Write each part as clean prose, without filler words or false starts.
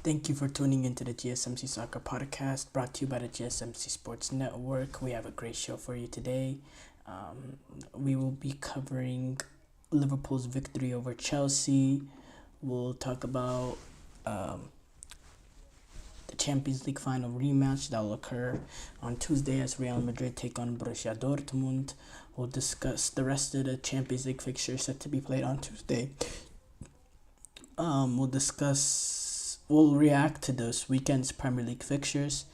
Thank you for tuning into the GSMC Soccer Podcast, brought to you by the GSMC Sports Network. We have a great show for you today. We will be covering Liverpool's victory over Chelsea. We'll talk about the Champions League final rematch that will occur on Tuesday as Real Madrid take on Borussia Dortmund. We'll discuss the rest of the Champions League fixtures set to be played on Tuesday. We'll react to this weekend's Premier League fixtures,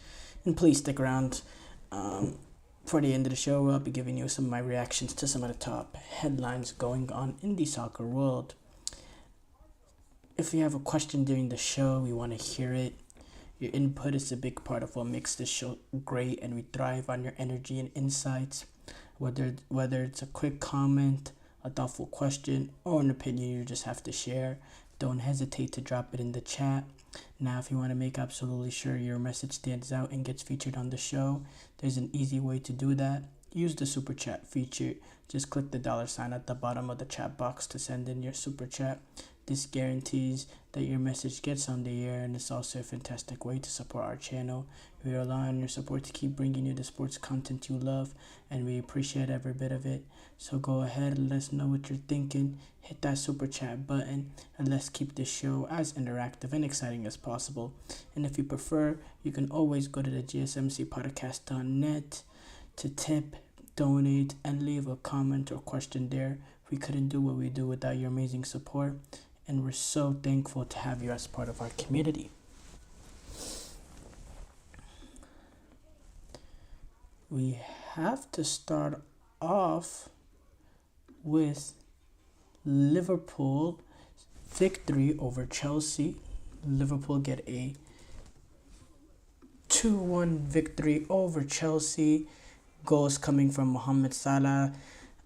and please stick around for the end of the show. I'll be giving you some of my reactions to some of the top headlines going on in the soccer world. If you have a question during the show, we want to hear it. Your input is a big part of what makes this show great, and we thrive on your energy and insights. Whether it's a quick comment, a thoughtful question, or an opinion you just have to share, don't hesitate to drop it in the chat. Now, if you want to make absolutely sure your message stands out and gets featured on the show, there's an easy way to do that. Use the super chat feature. Just click the $sign at the bottom of the chat box to send in your super chat. This guarantees that your message gets on the air, and it's also a fantastic way to support our channel. We rely on your support to keep bringing you the sports content you love, and we appreciate every bit of it. So go ahead and let us know what you're thinking. Hit that super chat button, and let's keep this show as interactive and exciting as possible. And if you prefer, you can always go to the GSMCpodcast.net to tip, donate, and leave a comment or question there. We couldn't do what we do without your amazing support, and we're so thankful to have you as part of our community. We have to start off with Liverpool victory over Chelsea. Liverpool get a 2-1 victory over Chelsea. Goals coming from Mohamed Salah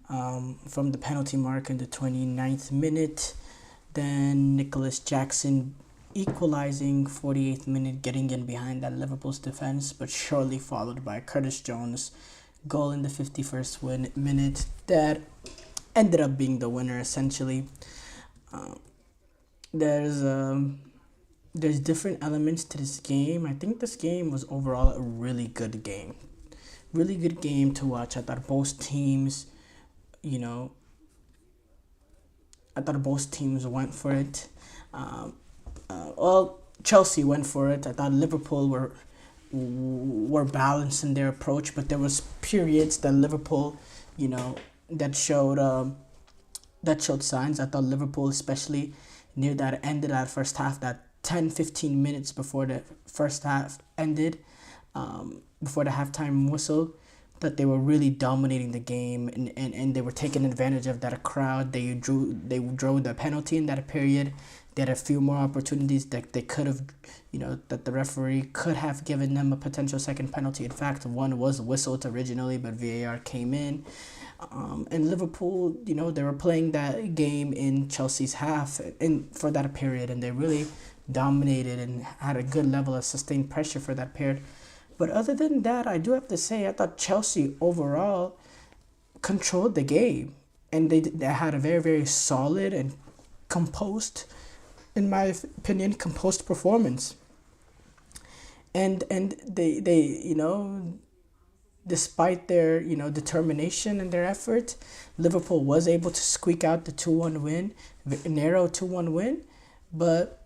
from the penalty mark in the 29th minute. Then Nicholas Jackson equalizing 48th minute, getting in behind that Liverpool's defense, but shortly followed by Curtis Jones' goal in the 51st minute that ended up being the winner essentially. There's different elements to this game. I think this game was overall a really good game. Really good game to watch. I thought both teams went for it. Chelsea went for it. I thought Liverpool were balanced in their approach, but there was periods that Liverpool, that showed signs. I thought Liverpool, especially near that end of that first half, that 10-15 minutes before the first half ended, before the halftime whistle, that they were really dominating the game, and they were taking advantage of that crowd. They drew the penalty in that period. They had a few more opportunities that they could have, that the referee could have given them a potential second penalty. In fact, one was whistled originally, but VAR came in. And Liverpool, they were playing that game in Chelsea's half for that period, and they really dominated and had a good level of sustained pressure for that period. But other than that, I do have to say, I thought Chelsea overall controlled the game, and they had a very, very solid and composed, in my opinion, composed performance. And they despite their determination and their effort, Liverpool was able to squeak out the 2-1 win, narrow 2-1 win. But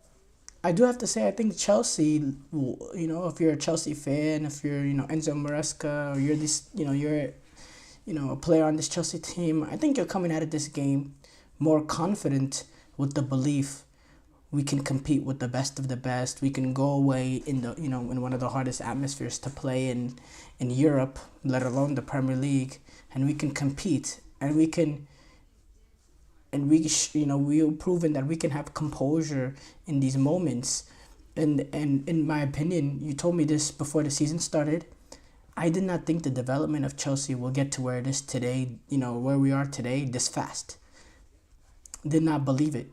I do have to say, I think Chelsea, if you're a Chelsea fan, if you're, Enzo Maresca, or you're this, you're, a player on this Chelsea team, I think you're coming out of this game more confident with the belief we can compete with the best of the best. We can go away in the, in one of the hardest atmospheres to play in Europe, let alone the Premier League, and we can compete, and we've proven that we can have composure in these moments. And in my opinion, you told me this before the season started, I did not think the development of Chelsea will get to where it is today, where we are today, this fast. Did not believe it.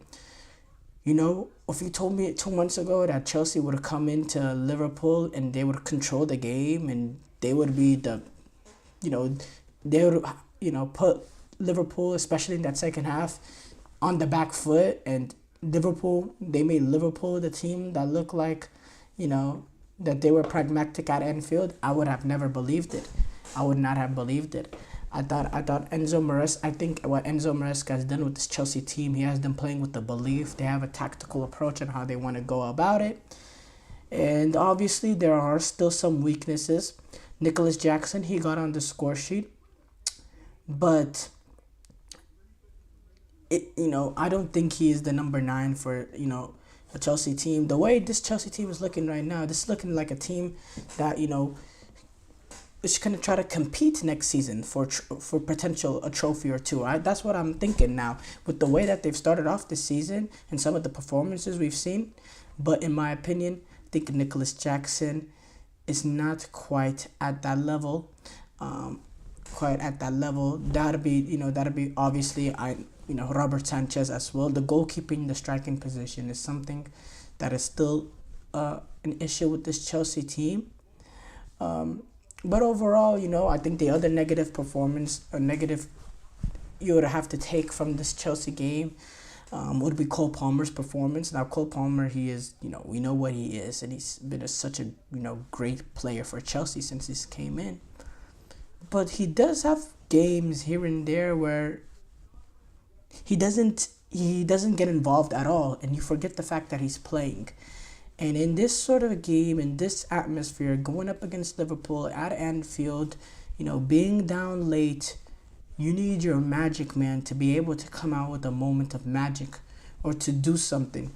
If you told me 2 months ago that Chelsea would have come into Liverpool and they would control the game and they would be they would, put Liverpool, especially in that second half, on the back foot and They made Liverpool the team that looked like, you know, that they were pragmatic at Anfield. I would have never believed it. I would not have believed it. I thought Enzo Maresca. I think what Enzo Maresca has done with this Chelsea team, he has them playing with the belief. They have a tactical approach on how they want to go about it, and obviously there are still some weaknesses. Nicholas Jackson, he got on the score sheet, but I don't think he is the number 9 for a Chelsea team. The way this Chelsea team is looking right now, this is looking like a team that is going to try to compete next season for potential a trophy or two. Right? That's what I'm thinking now with the way that they've started off this season and some of the performances we've seen. But in my opinion, I think Nicholas Jackson is not quite at that level. That'd be obviously Robert Sanchez as well. The goalkeeping, the striking position is something that is still an issue with this Chelsea team. But overall, I think the other negative performance or negative you would have to take from this Chelsea game would be Cole Palmer's performance. Now, Cole Palmer, he is, we know what he is, and he's been such a, great player for Chelsea since he came in. But he does have games here and there where he doesn't get involved at all, and you forget the fact that he's playing. And in this sort of game, in this atmosphere, going up against Liverpool at Anfield, being down late, you need your magic man to be able to come out with a moment of magic or to do something.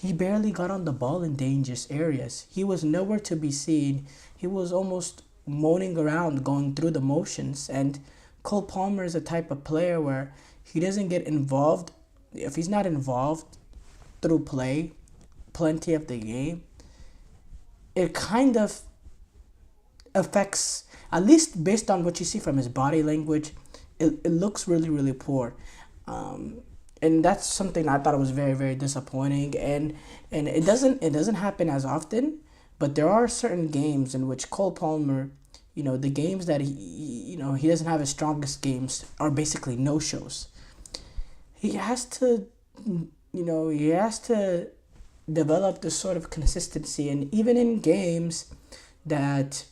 He barely got on the ball in dangerous areas. He was nowhere to be seen. He was almost moaning around, going through the motions. And Cole Palmer is a type of player where he doesn't get involved. If he's not involved through plenty of the game, it kind of affects, at least based on what you see from his body language, it looks really, really poor. And that's something I thought was very, very disappointing. And it doesn't happen as often, but there are certain games in which Cole Palmer, the games that he doesn't have his strongest games are basically no-shows. He has to develop this sort of consistency, and even in games that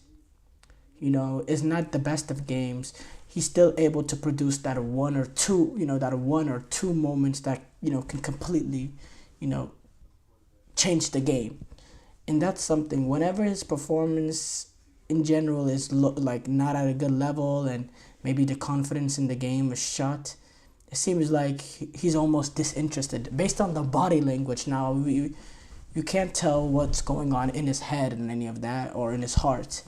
is not the best of games, he's still able to produce that one or two moments that can completely change the game. And that's something, whenever his performance in general is like not at a good level, and maybe the confidence in the game is shot, it seems like he's almost disinterested based on the body language. Now, you can't tell what's going on in his head and any of that, or in his heart.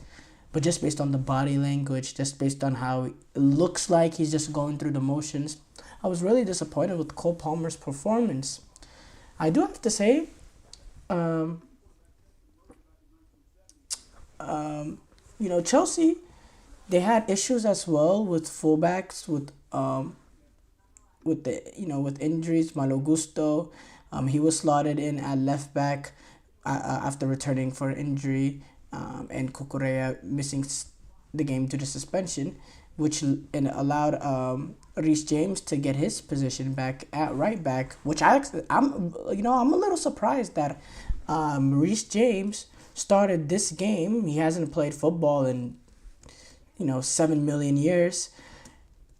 But just based on the body language, just based on how it looks like he's just going through the motions, I was really disappointed with Cole Palmer's performance. I do have to say, Chelsea, they had issues as well with fullbacks, with injuries. Malo Gusto, he was slotted in at left back after returning for injury, and Cucurella missing the game due to suspension, which allowed Reece James to get his position back at right back, which I'm a little surprised that Reece James started this game. He hasn't played football in 7 million years,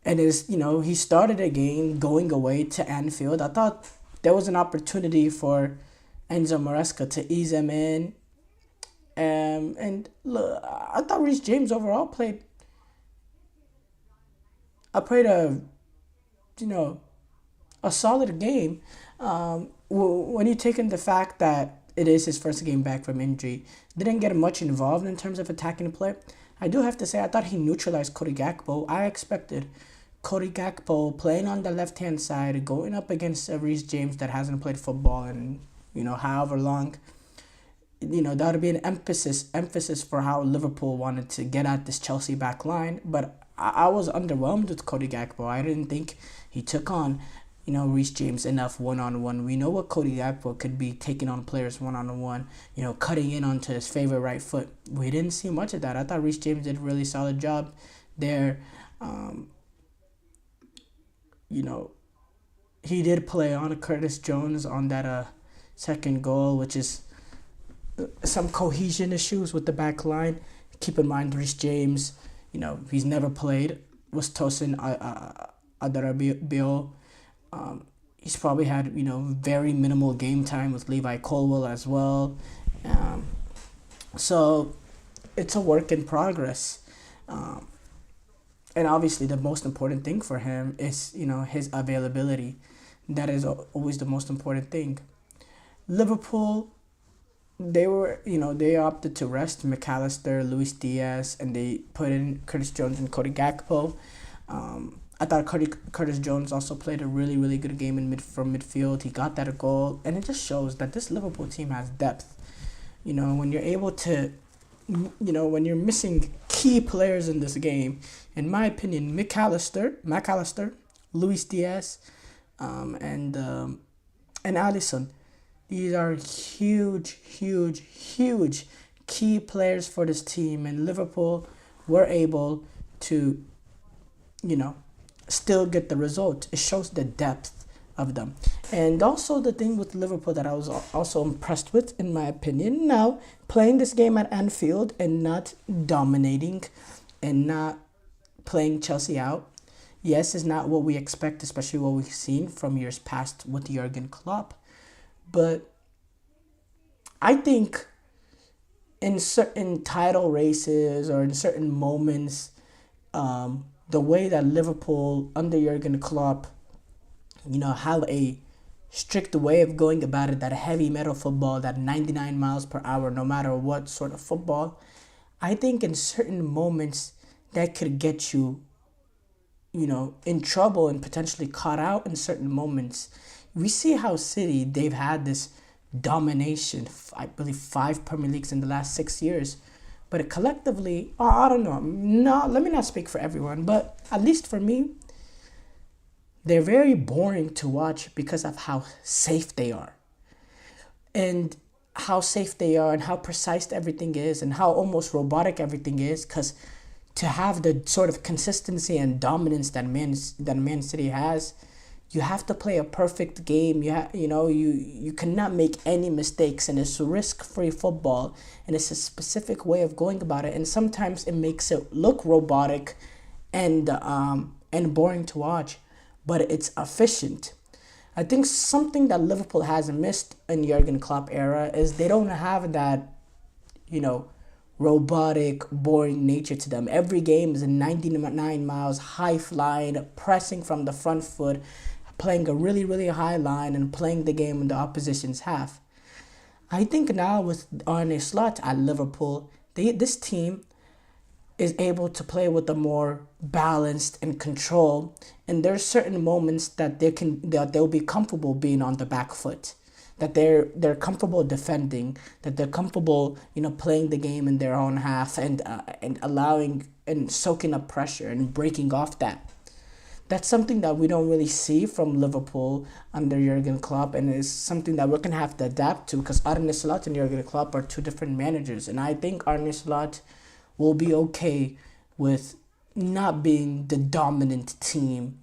and he started a game going away to Anfield. I thought there was an opportunity for Enzo Maresca to ease him in, and look, I thought Reece James overall played a solid game. When you take in the fact that it is his first game back from injury, didn't get much involved in terms of attacking play. I do have to say, I thought he neutralized Cody Gakpo. I expected Cody Gakpo playing on the left-hand side, going up against Reece James that hasn't played football in, however long. That would be an emphasis for how Liverpool wanted to get at this Chelsea back line. But I was underwhelmed with Cody Gakpo. I didn't think he took on, Reece James enough one-on-one. We know what Cody Gakpo could be taking on players one-on-one, cutting in onto his favorite right foot. We didn't see much of that. I thought Reece James did a really solid job there. he did play on Curtis Jones on that second goal, which is some cohesion issues with the back line. Keep in mind, Reece James, he's never played. Was Tosin Adarabioyo. He's probably had, very minimal game time with Levi Colwill as well. So it's a work in progress. And obviously the most important thing for him is, his availability. That is always the most important thing. Liverpool, they opted to rest McAllister, Luis Diaz, and they put in Curtis Jones and Cody Gakpo. I thought Curtis Jones also played a really, really good game from midfield. He got that goal, and it just shows that this Liverpool team has depth. When you're able to, when you're missing key players in this game, in my opinion, McAllister, Luis Diaz, and Alisson. These are huge, huge, huge key players for this team, and Liverpool were able to, still get the result. It shows the depth of them. And also the thing with Liverpool that I was also impressed with, in my opinion, now playing this game at Anfield and not dominating and not playing Chelsea out. Yes, is not what we expect, especially what we've seen from years past with Jurgen Klopp. But I think in certain title races or in certain moments, the way that Liverpool under Jurgen Klopp, have a strict way of going about it, that heavy metal football, that 99 miles per hour, no matter what sort of football, I think in certain moments that could get you, in trouble and potentially caught out in certain moments. We see how City, they've had this domination, I believe 5 Premier Leagues in the last 6 years. But collectively, I don't know. No, let me not speak for everyone, but at least for me, they're very boring to watch because of how safe they are. And how safe they are and how precise everything is and how almost robotic everything is. Because to have the sort of consistency and dominance that Man City has, you have to play a perfect game. You cannot make any mistakes, and it's risk-free football, and it's a specific way of going about it. And sometimes it makes it look robotic and boring to watch, but it's efficient. I think something that Liverpool has missed in Jurgen Klopp era is they don't have that, robotic, boring nature to them. Every game is a 99 miles, high flying, pressing from the front foot, playing a really, really high line and playing the game in the opposition's half. I think now with Arne Slot at Liverpool, this team is able to play with a more balanced and control, and there's certain moments that they'll be comfortable being on the back foot, that they're comfortable defending, that they're comfortable playing the game in their own half and allowing and soaking up pressure and breaking off that. That's something that we don't really see from Liverpool under Jurgen Klopp, and it's something that we're going to have to adapt to because Arne Slot and Jurgen Klopp are two different managers. And I think Arne Slot will be okay with not being the dominant team,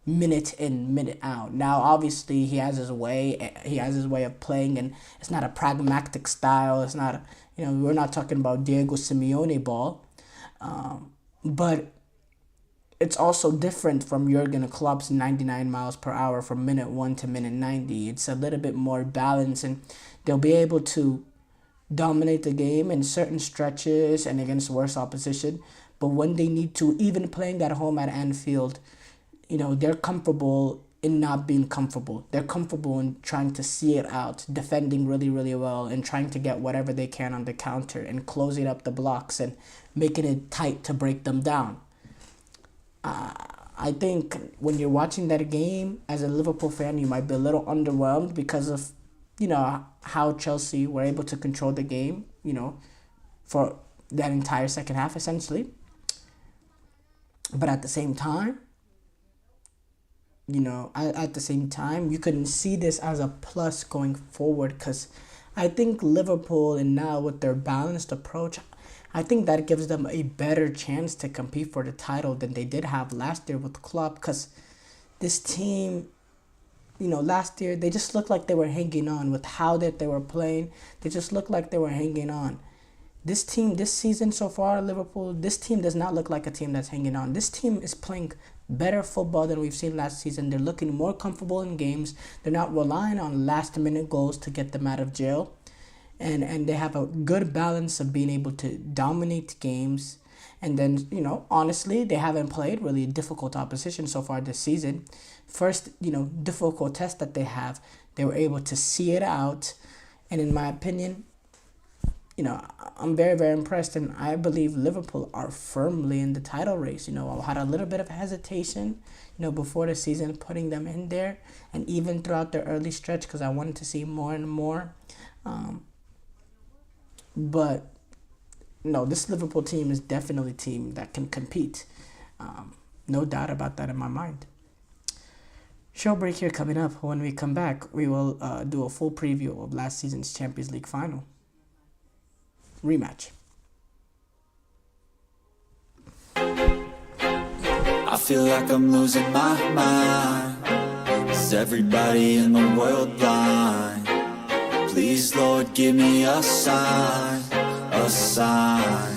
minute in, minute out. Now, obviously, he has his way of playing, and it's not a pragmatic style. It's not, we're not talking about Diego Simeone ball. But it's also different from Jurgen Klopp's 99 miles per hour from minute 1 to minute 90. It's a little bit more balanced, and they'll be able to dominate the game in certain stretches and against worse opposition. But when they need to, even playing at home at Anfield, they're comfortable in not being comfortable. They're comfortable in trying to see it out, defending really, really well, and trying to get whatever they can on the counter and closing up the blocks and making it tight to break them down. I think when you're watching that game as a Liverpool fan, you might be a little underwhelmed because of, how Chelsea were able to control the game, for that entire second half, essentially. But at the same time, you can see this as a plus going forward because I think Liverpool, and now with their balanced approach, I think that gives them a better chance to compete for the title than they did have last year with Klopp, because this team last year they just looked like they were hanging on with how that they were playing. They just looked like they were hanging on. This team, this season so far, Liverpool, this team does not look like a team that's hanging on. This team is playing better football than we've seen last season. They're looking more comfortable in games. They're not relying on last-minute goals to get them out of jail. And they have a good balance of being able to dominate games. And then, honestly, they haven't played really difficult opposition so far this season. First, difficult test that they have, they were able to see it out. And in my opinion, I'm very, very impressed, and I believe Liverpool are firmly in the title race. I had a little bit of hesitation, before the season, putting them in there, and even throughout the early stretch, because I wanted to see more and more. But no, this Liverpool team is definitely a team that can compete. No doubt about that in my mind. Show break here coming up. When we come back, we will do a full preview of last season's Champions League final. Rematch. I feel like I'm losing my mind. Is everybody in the world blind? Please, Lord, give me a sign, a sign.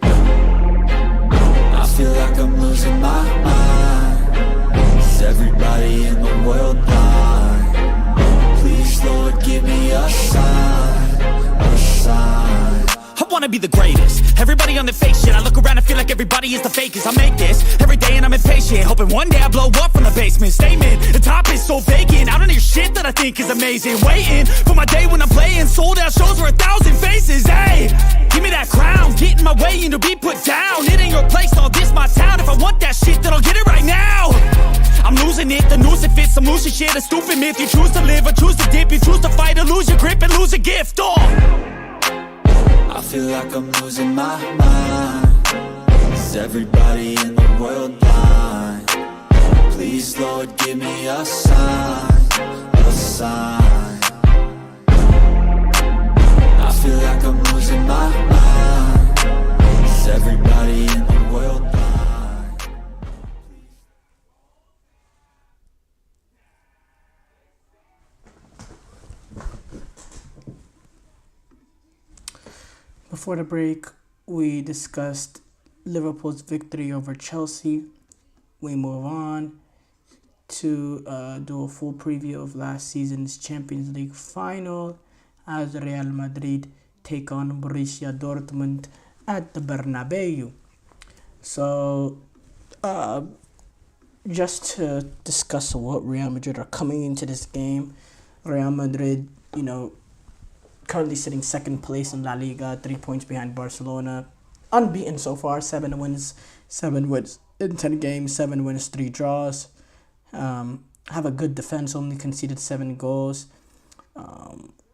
I feel like I'm losing my mind. Is everybody in the world blind? Please, Lord, give me a sign, a sign. I wanna be the greatest. Everybody on their fake shit. I look around and feel like everybody is the fakest. I make this every day and I'm impatient, hoping one day I blow up from the basement. Statement, the top is so vacant. I don't hear shit that I think is amazing. Waiting for my day when I'm playing sold out shows for 1,000 faces. Hey, give me that crown, get in my way and to be put down. It ain't your place, all this my town. If I want that shit, then I'll get it right now. I'm losing it, the noose it fits. I'm losing shit, a stupid myth. You choose to live or choose to dip. You choose to fight or lose your grip and lose a gift. I feel like I'm losing my mind. Is everybody in the world blind? Please, Lord, give me a sign, a sign. I feel like I'm losing my mind. Is everybody in the world blind? Before the break, we discussed Liverpool's victory over Chelsea. We move on to do a full preview of last season's Champions League final as Real Madrid take on Borussia Dortmund at the Bernabeu. So, just to discuss what Real Madrid are coming into this game, Real Madrid, currently sitting second place in La Liga, 3 points behind Barcelona. Unbeaten so far, 7 wins in 10 games, 7 wins, 3 draws. Have a good defense, only conceded 7 goals.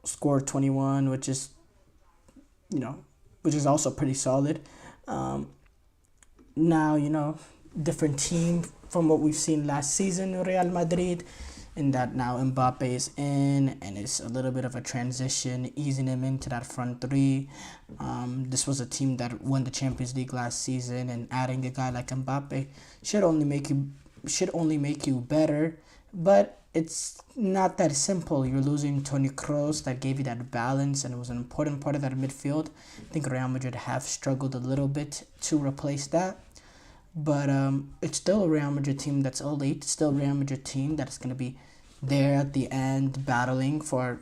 Scored 21, which is also pretty solid. Now, different team from what we've seen last season, Real Madrid. In that now Mbappe is in, and it's a little bit of a transition, easing him into that front three. This was a team that won the Champions League last season, and adding a guy like Mbappe should only make you better. But it's not that simple. You're losing Toni Kroos, that gave you that balance, and it was an important part of that midfield. I think Real Madrid have struggled a little bit to replace that. But it's still a Real Madrid team that's elite. It's still a Real Madrid team that's going to be there at the end battling for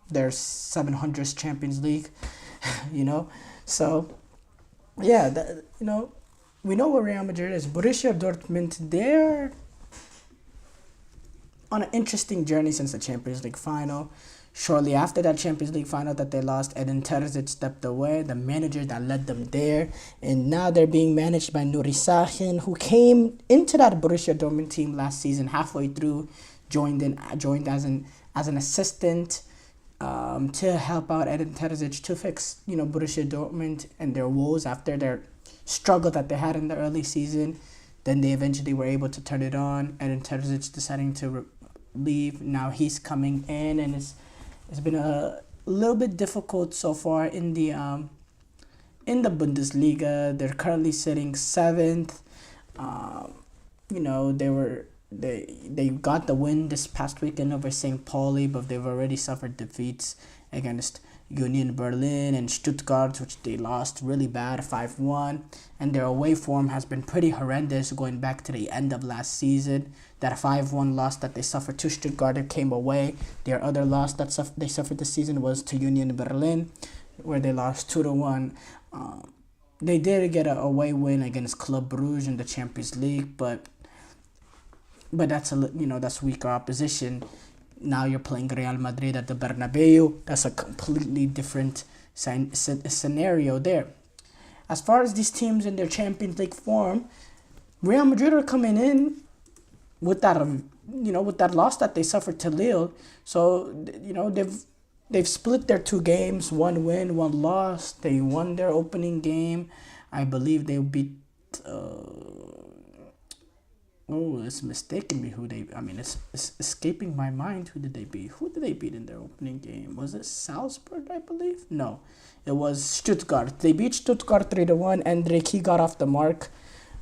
their 700th Champions League, So, yeah, we know what Real Madrid is. Borussia Dortmund, they're on an interesting journey since the Champions League final. Shortly after that Champions League final that they lost, Edin Terzic stepped away, the manager that led them there. And now they're being managed by Nuri Sahin, who came into that Borussia Dortmund team last season halfway through, joined as an assistant to help out Edin Terzic to fix, Borussia Dortmund and their woes after their struggle that they had in the early season. Then they eventually were able to turn it on. Edin Terzic deciding to leave. Now he's coming in, and it's been a little bit difficult so far in the Bundesliga. They're currently sitting 7th. They were they got the win this past weekend over St. Pauli, but they've already suffered defeats against Union Berlin and Stuttgart, which they lost really bad, 5-1. And their away form has been pretty horrendous going back to the end of last season. That 5-1 loss that they suffered to Stuttgart, it came away. Their other loss that they suffered this season was to Union Berlin, where they lost 2-1. They did get an away win against Club Brugge in the Champions League, but that's that's weaker opposition. Now you're playing Real Madrid at the Bernabeu. That's a completely different scenario there. As far as these teams in their Champions League form, Real Madrid are coming in with that loss that they suffered to Lille. So they've split their 2 games, 1 win, 1 loss. They won their opening game. I believe they beat. It's mistaken me it's escaping my mind. Who did they beat? Who did they beat in their opening game? Was it Salzburg, I believe? No, it was Stuttgart. They beat Stuttgart 3-1. Endrick, he got off the mark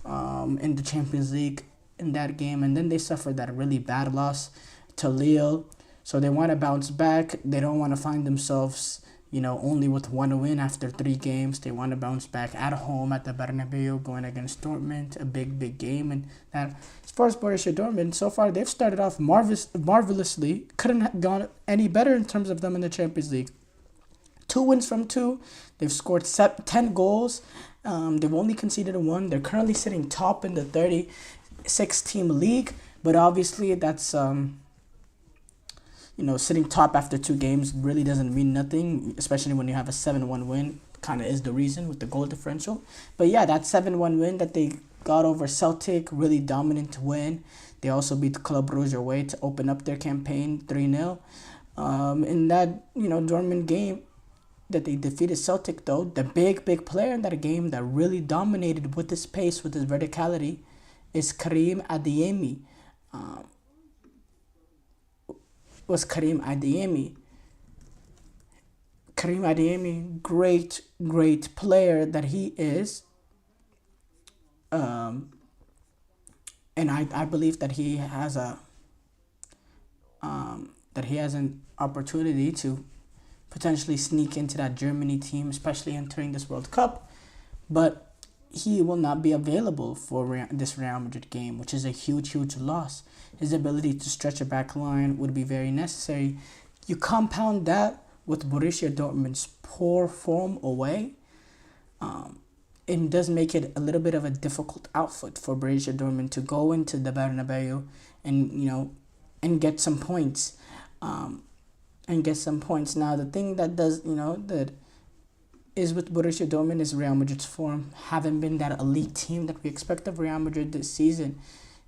in the Champions League in that game. And then they suffered that really bad loss to Lille. So they want to bounce back. They don't want to find themselves only with 1 win after 3 games. They want to bounce back at home at the Bernabeu, going against Dortmund, a big game. And that, as far as Borussia Dortmund, so far they've started off marvelously. Couldn't have gone any better in terms of them in the Champions League. 2 wins from 2. They've scored 10 goals. They've only conceded 1. They're currently sitting top in the 36-team league, but obviously that's sitting top after 2 games really doesn't mean nothing, especially when you have a 7-1 win. Kind of is the reason with the goal differential. But yeah, that 7-1 win that they got over Celtic, really dominant win. They also beat Club Brugge away to open up their campaign 3-0. In that, Dortmund game that they defeated Celtic, though, the big player in that game that really dominated with his pace, with his verticality, is Karim Adeyemi. Karim Adeyemi, great player that he is. And I believe that he has an opportunity to potentially sneak into that Germany team, especially entering this World Cup. But he will not be available for this Real Madrid game, which is a huge loss. His ability to stretch a back line would be very necessary. You compound that with Borussia Dortmund's poor form away, it does make it a little bit of a difficult outfit for Borussia Dortmund to go into the Bernabeu and get some points. Now the thing that does that is with Borussia Dortmund is Real Madrid's form. Haven't been that elite team that we expect of Real Madrid this season.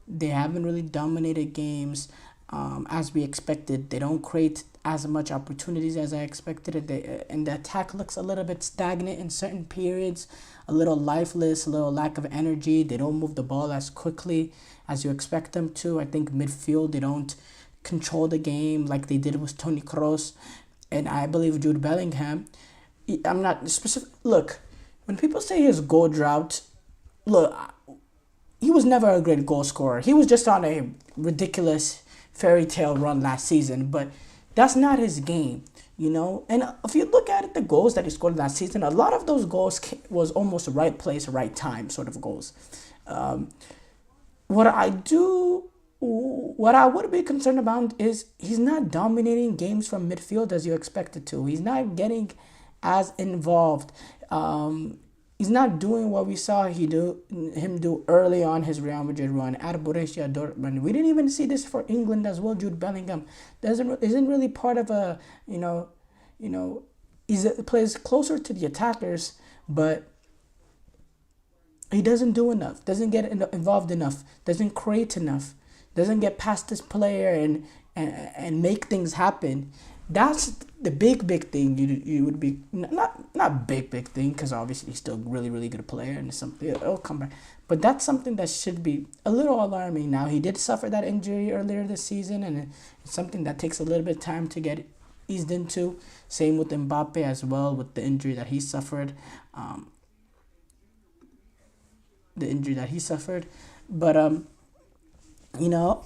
They haven't really dominated games as we expected. They don't create as much opportunities as I expected. And the attack looks a little bit stagnant in certain periods, a little lifeless, a little lack of energy. They don't move the ball as quickly as you expect them to. I think midfield, they don't control the game like they did with Toni Kroos. And I believe Jude Bellingham, I'm not specific. Look, when people say his goal drought, look, he was never a great goal scorer. He was just on a ridiculous fairy tale run last season, but that's not his game, And if you look at it, the goals that he scored last season, a lot of those goals was almost right place, right time sort of goals. What I would be concerned about is he's not dominating games from midfield as you expected to. He's not getting as involved. He's not doing what we saw him do early on his Real Madrid run at Borussia Dortmund. We didn't even see this for England as well. Jude Bellingham isn't really part of a plays closer to the attackers, but he doesn't do enough. Doesn't get involved enough. Doesn't create enough. Doesn't get past this player and make things happen. That's the big thing. You would be not big thing, because obviously he's still a really good player and something it'll come back. But that's something that should be a little alarming. Now, he did suffer that injury earlier this season, and it's something that takes a little bit of time to get eased into. Same with Mbappe as well, with the injury that he suffered. But You know,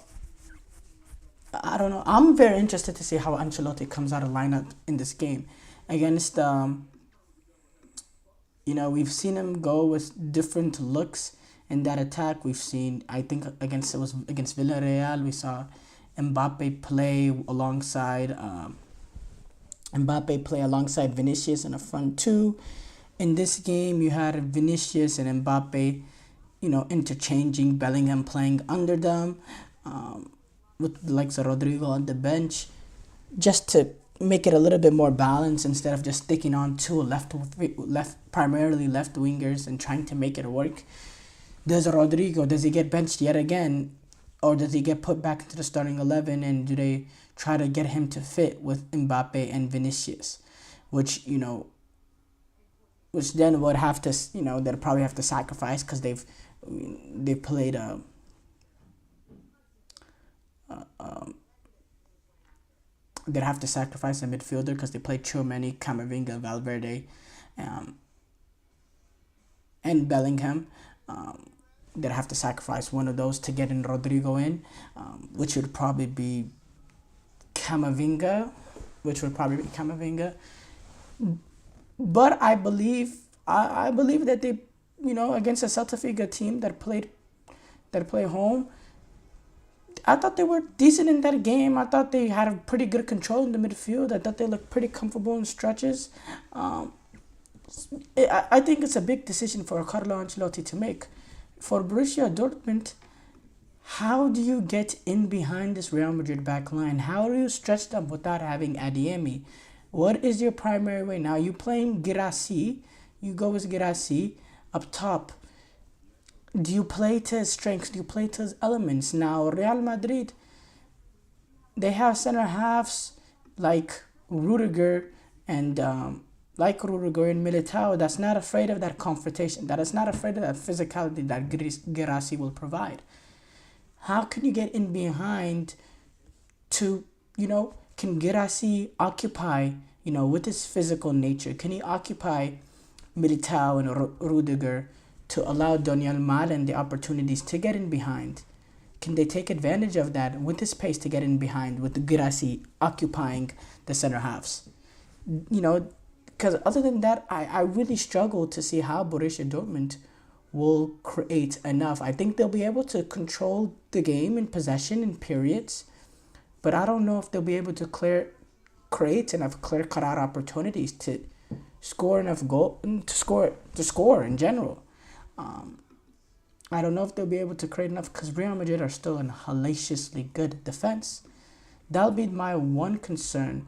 I don't know. I'm very interested to see how Ancelotti comes out of lineup in this game against. We've seen him go with different looks in that attack. We've seen, I think, against Villarreal, we saw Mbappe play alongside Vinicius in the front two. In this game, you had Vinicius and Mbappe, interchanging, Bellingham playing under them, with the likes of Rodrigo on the bench, just to make it a little bit more balanced instead of just sticking on two primarily left wingers and trying to make it work. Does he get benched yet again, or does he get put back into the starting 11, and do they try to get him to fit with Mbappe and Vinicius, which then would have to, they'll probably have to sacrifice, because they've played they'd have to sacrifice a midfielder, because they played Tchouameni, Camavinga, Valverde, and Bellingham. They'd have to sacrifice one of those to get in Rodrigo in, which would probably be Camavinga. But I believe that they, against a Celta Vigo team that play home, I thought they were decent in that game. I thought they had a pretty good control in the midfield. I thought they looked pretty comfortable in stretches. I think it's a big decision for Carlo Ancelotti to make. For Borussia Dortmund, how do you get in behind this Real Madrid back line? How do you stretch them without having Adeyemi? What is your primary way? Now, you playing Guirassy. You go with Guirassy up top. Do you play to his strengths? Do you play to his elements? Now, Real Madrid, they have center halves like Rudiger and Militao that's not afraid of that confrontation, that is not afraid of that physicality that Guirassy will provide. How can you get in behind to, can Guirassy occupy, with his physical nature? Can he occupy Militao and Rudiger to allow Daniel Malen the opportunities to get in behind? Can they take advantage of that with his pace to get in behind, with Guirassy occupying the center halves? Because other than that, I really struggle to see how Borussia Dortmund will create enough. I think they'll be able to control the game in possession in periods, but I don't know if they'll be able to create enough clear-cut out opportunities to score enough goal to score in general. I don't know if they'll be able to create enough, because Real Madrid are still in hellaciously good defense. That'll be my one concern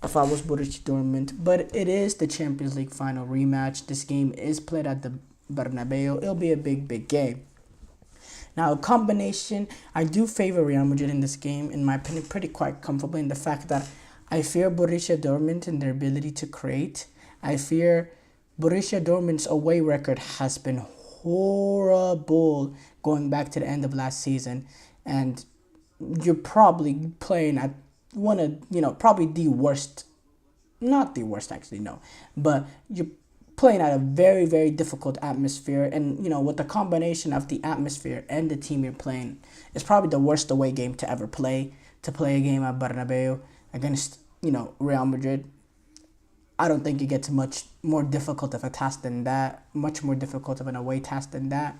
if I was Borussia Dortmund. But it is the Champions League final rematch. This game is played at the Bernabeu. It'll be a big game. Now, a combination, I do favor Real Madrid in this game, in my opinion, pretty quite comfortably, in the fact that I fear Borussia Dortmund and their ability to create. I fear Borussia Dortmund's away record has been horrible going back to the end of last season, and you're probably playing at one of, probably the worst, not the worst actually, no, but you're playing at a very, very difficult atmosphere, and, with the combination of the atmosphere and the team you're playing, it's probably the worst away game to ever play, a game at Bernabeu against, Real Madrid. I don't think it gets much more difficult of a task than that, much more difficult of an away task than that.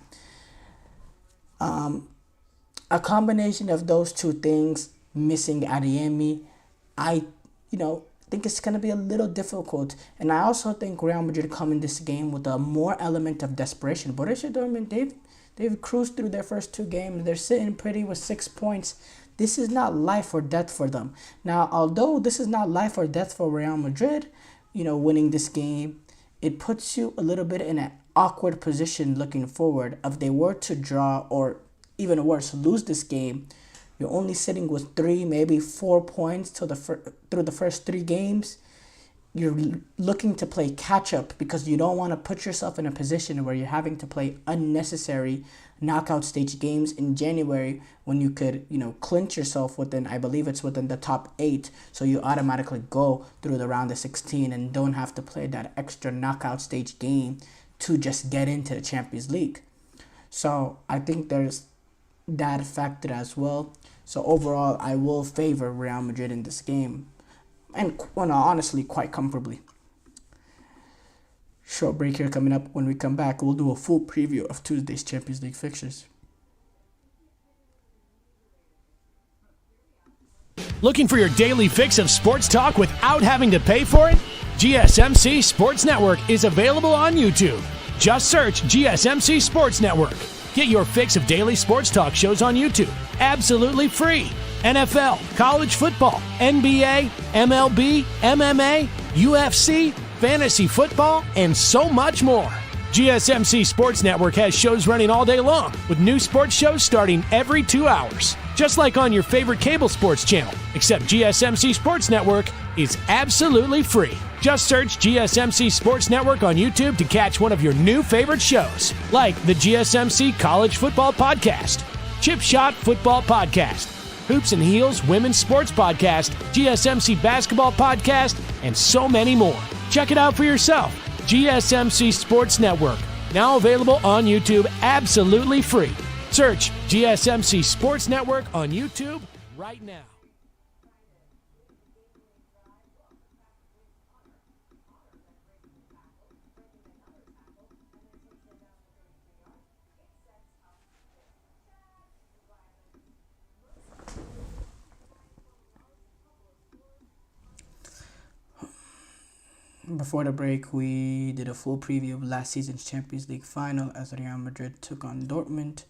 A combination of those two things, missing Adeyemi, I think it's going to be a little difficult. And I also think Real Madrid come in this game with a more element of desperation. Borussia Dortmund, they've cruised through their first two games. They're sitting pretty with 6 points. This is not life or death for them. Now, although this is not life or death for Real Madrid, winning this game, it puts you a little bit in an awkward position looking forward. If they were to draw, or even worse, lose this game, you're only sitting with 3, maybe 4 points through the first 3 games. You're looking to play catch-up, because you don't want to put yourself in a position where you're having to play unnecessary knockout stage games in January, when you could, clinch yourself within, I believe it's within the top 8, so you automatically go through the round of 16 and don't have to play that extra knockout stage game to just get into the Champions League. So I think there's that factor as well. So overall, I will favor Real Madrid in this game, and honestly, quite comfortably. Short break here coming up. When we come back, we'll do a full preview of Tuesday's Champions League fixtures. Looking for your daily fix of sports talk without having to pay for it? GSMC Sports Network is available on YouTube. Just search GSMC Sports Network. Get your fix of daily sports talk shows on YouTube, absolutely free. NFL, college football, NBA, MLB, MMA, UFC, fantasy football, and so much more. GSMC Sports Network has shows running all day long, with new sports shows starting every 2 hours. Just like on your favorite cable sports channel, except GSMC Sports Network is absolutely free. Just search GSMC Sports Network on YouTube to catch one of your new favorite shows, like the GSMC College Football Podcast, Chip Shot Football Podcast, Hoops and Heels Women's Sports Podcast, GSMC Basketball Podcast, and so many more. Check it out for yourself. GSMC Sports Network, now available on YouTube absolutely free. Search GSMC Sports Network on YouTube right now. Before the break, we did a full preview of last season's Champions League final as Real Madrid took on Dortmund.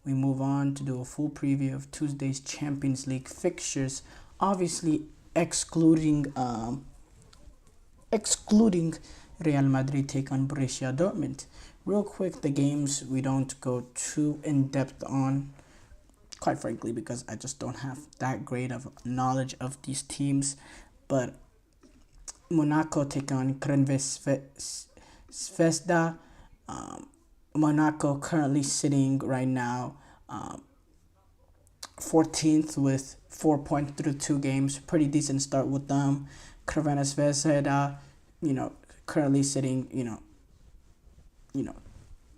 We move on to do a full preview of Tuesday's Champions League fixtures, obviously excluding Real Madrid take on Borussia Dortmund. Real quick, the games we don't go too in-depth on, quite frankly, because I just don't have that great of knowledge of these teams, but Monaco take on Zvezda. Monaco currently sitting right now 14th with 4 points through 2 games. Pretty decent start with them. Crvena Zvezda, currently sitting,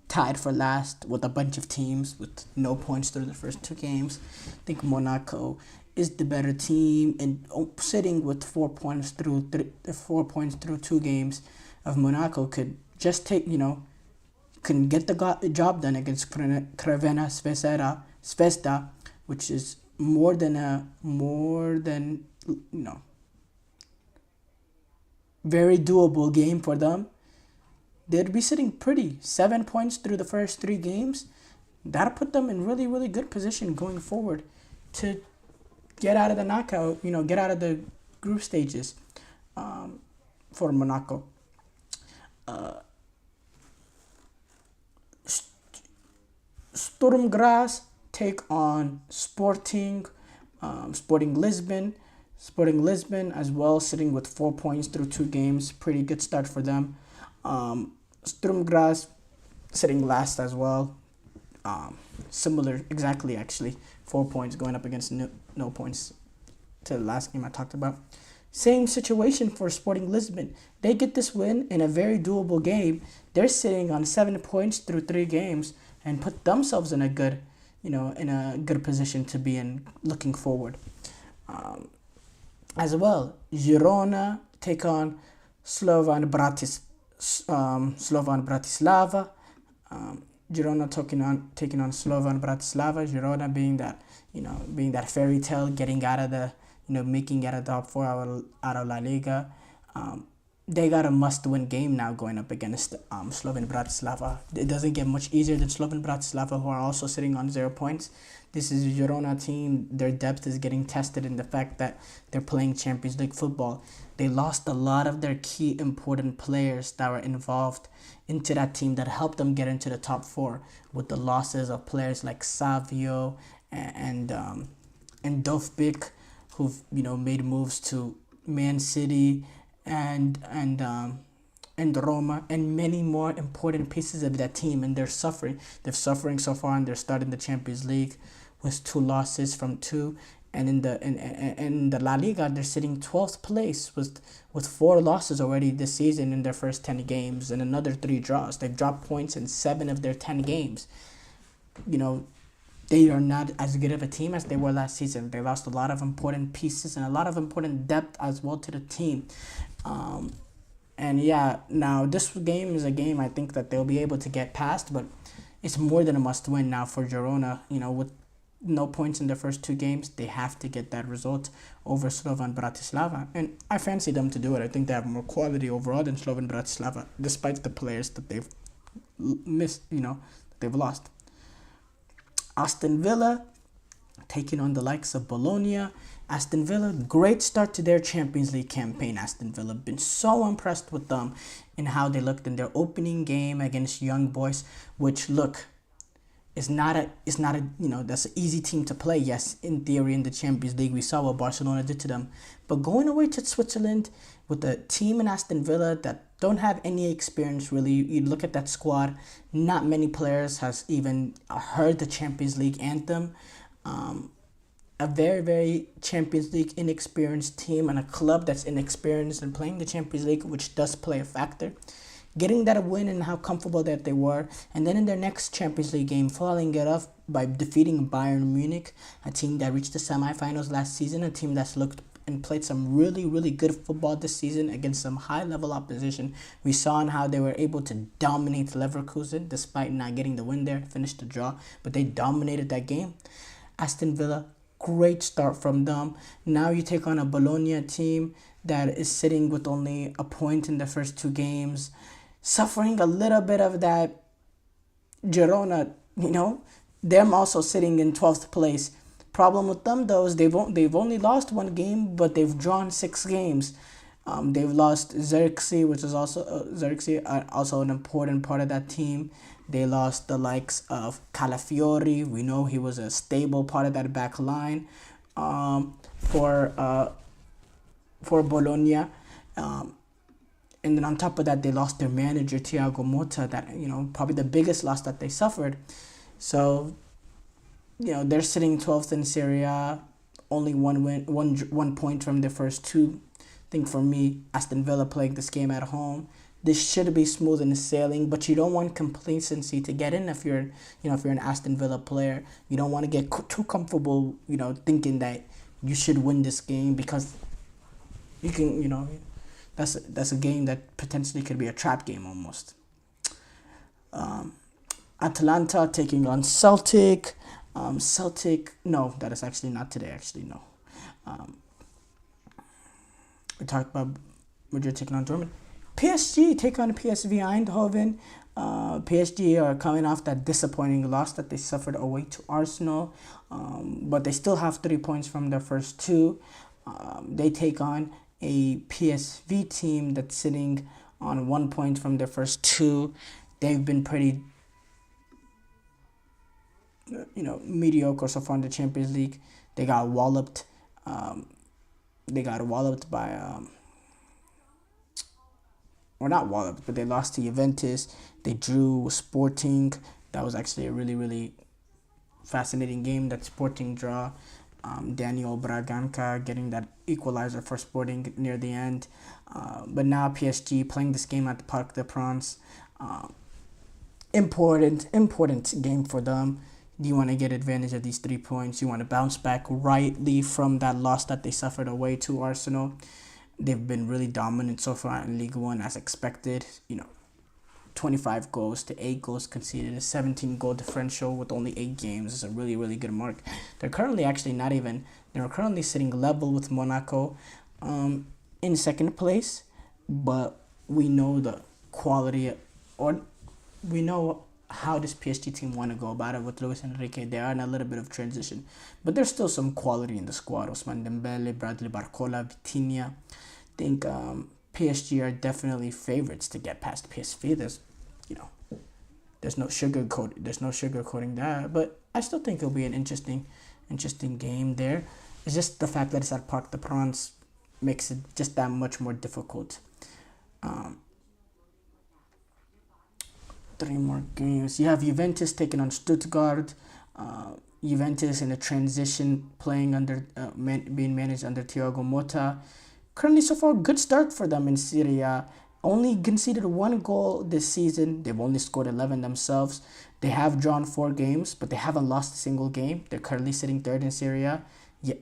tied for last with a bunch of teams with no points through the first 2 games. I think Monaco is the better team, and sitting with 4 points through 2 games of Monaco could just take, can get the job done against Crvena Zvezda, which is more than very doable game for them. They'd be sitting pretty, 7 points through the first 3 games. That'll put them in really, really good position going forward to get out of the knockout, get out of the group stages for Monaco. Sturm Graz take on Sporting Lisbon. Sporting Lisbon as well, sitting with 4 points through 2 games. Pretty good start for them. Sturm Graz sitting last as well. Similar, exactly actually. 4 points going up against no points to the last game I talked about. Same situation for Sporting Lisbon. They get this win in a very doable game. They're sitting on 7 points through 3 games and put themselves in a good, position to be in looking forward. As well, Girona take on Slovan Bratislava. Girona taking on Slovan Bratislava. Girona being that fairy tale, getting out of the, making it a top 4 out of La Liga. They got a must-win game now going up against Slovan Bratislava. It doesn't get much easier than Slovan Bratislava, who are also sitting on 0 points. This is a Girona team. Their depth is getting tested in the fact that they're playing Champions League football. They lost a lot of their key important players that were involved into that team that helped them get into the top 4, with the losses of players like Savio and Dovbik, who've made moves to Man City and Roma, and many more important pieces of that team, and they're suffering. They're suffering so far, and they're starting the Champions League with 2 losses from 2. And in the La Liga, they're sitting 12th place with 4 losses already this season in their first 10 games and another 3 draws. They've dropped points in 7 of their 10 games. They they are not as good of a team as they were last season. They lost a lot of important pieces and a lot of important depth as well to the team. And yeah, now this game is a game I think that they'll be able to get past, but it's more than a must-win now for Girona. With no points in the first 2 games, they have to get that result over Slovan Bratislava, and I fancy them to do it. I think they have more quality overall than Slovan Bratislava, despite the players that they've missed, they've lost. Aston Villa taking on the likes of Bologna. Aston Villa, great start to their Champions League campaign. Aston Villa, been so impressed with them in how they looked in their opening game against Young Boys, which it's not a that's an easy team to play. Yes, in theory in the Champions League we saw what Barcelona did to them, but going away to Switzerland with a team in Aston Villa that don't have any experience really, you look at that squad, not many players has even heard the Champions League anthem. A very, very Champions League inexperienced team and a club that's inexperienced in playing the Champions League, which does play a factor. Getting that win and how comfortable that they were, and then in their next Champions League game, following it off by defeating Bayern Munich, a team that reached the semifinals last season, a team that's looked and played some really, really good football this season against some high-level opposition. We saw in how they were able to dominate Leverkusen despite not getting the win there, finished the draw, but they dominated that game. Aston Villa, great start from them. Now you take on a Bologna team that is sitting with only a point in the first 2 games, suffering a little bit of that Girona, them also sitting in 12th place. Problem with them though is they've only lost 1 game, but they've drawn 6 games. They've lost Xerxes, which is also an important part of that team. They lost the likes of Calafiori. We know he was a stable part of that back line for Bologna. And then on top of that, they lost their manager, Thiago Motta, that, probably the biggest loss that they suffered. So, they're sitting 12th in Serie A, only one point from their first 2. I think for me, Aston Villa playing this game at home, this should be smooth and sailing, but you don't want complacency to get in if you're an Aston Villa player. You don't want to get too comfortable, thinking that you should win this game, because you can, that's a game that potentially could be a trap game almost. Atalanta taking on Celtic. No, that is actually not today. No. We talked about Madrid taking on Dortmund. PSG take on PSV Eindhoven. PSG are coming off that disappointing loss that they suffered away to Arsenal, but they still have 3 points from their first 2. They take on a PSV team that's sitting on 1 point from their first 2. They've been pretty, mediocre so far in the Champions League. They got walloped. By or not walloped, but they lost to Juventus. They drew Sporting. That was actually a really, really fascinating game, that Sporting draw. Daniel Braganca getting that equalizer for Sporting near the end. But now PSG playing this game at the Parc des Princes. Important game for them. You want to get advantage of these 3 points. You want to bounce back rightly from that loss that they suffered away to Arsenal. They've been really dominant so far in Ligue 1 as expected. 25 goals to 8 goals conceded, a 17-goal differential with only 8 games is a really, really good mark. They're currently they're currently sitting level with Monaco in second place, but we know the quality, or we know how this PSG team want to go about it with Luis Enrique. They are in a little bit of transition, but there's still some quality in the squad. Ousmane Dembele, Bradley Barcola, Vitinha. I think PSG are definitely favorites to get past PSV. There's no sugarcoating that, but I still think it'll be an interesting game there. It's just the fact that it's at Parc des Princes makes it just that much more difficult. 3 more games. You have Juventus taking on Stuttgart. Juventus in a transition, playing under being managed under Thiago Motta. Currently, so far, good start for them in Serie A. only conceded 1 goal this season. They've only scored 11 themselves. They have drawn 4 games, but they haven't lost a single game. They're currently sitting third in Serie A.